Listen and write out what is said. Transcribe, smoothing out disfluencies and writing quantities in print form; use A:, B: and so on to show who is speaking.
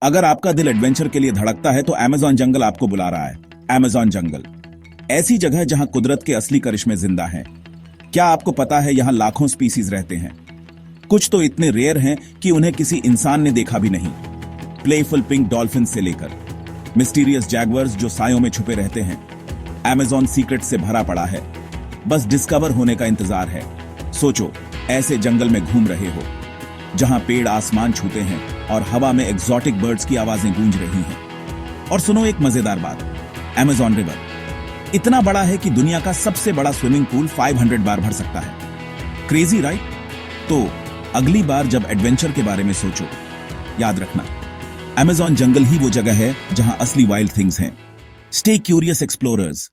A: अगर आपका दिल एडवेंचर के लिए धड़कता है तो अमेज़न जंगल आपको बुला रहा है। अमेज़न जंगल ऐसी जगह है जहां कुदरत के असली करिश्मे जिंदा हैं। क्या आपको पता है यहां लाखों स्पीसीज रहते हैं। कुछ तो इतने रेयर हैं कि उन्हें किसी इंसान ने देखा भी नहीं। प्लेफुल पिंक डॉल्फिन से लेकर मिस्टीरियस जैगवर्स जो सायों में छुपे रहते हैं। अमेज़न सीक्रेट से भरा पड़ा है, बस डिस्कवर होने का इंतजार है। सोचो, ऐसे जंगल में घूम रहे हो जहां पेड़ आसमान छूते हैं और हवा में एग्जॉटिक बर्ड्स की आवाजें गूंज रही हैं। और सुनो एक मजेदार बात, अमेज़न रिवर इतना बड़ा है कि दुनिया का सबसे बड़ा स्विमिंग पूल 500 बार भर सकता है। Crazy right? तो अगली बार जब एडवेंचर के बारे में सोचो, याद रखना अमेज़न जंगल ही वो जगह है जहां असली वाइल्ड थिंग्स हैं। Stay curious explorers.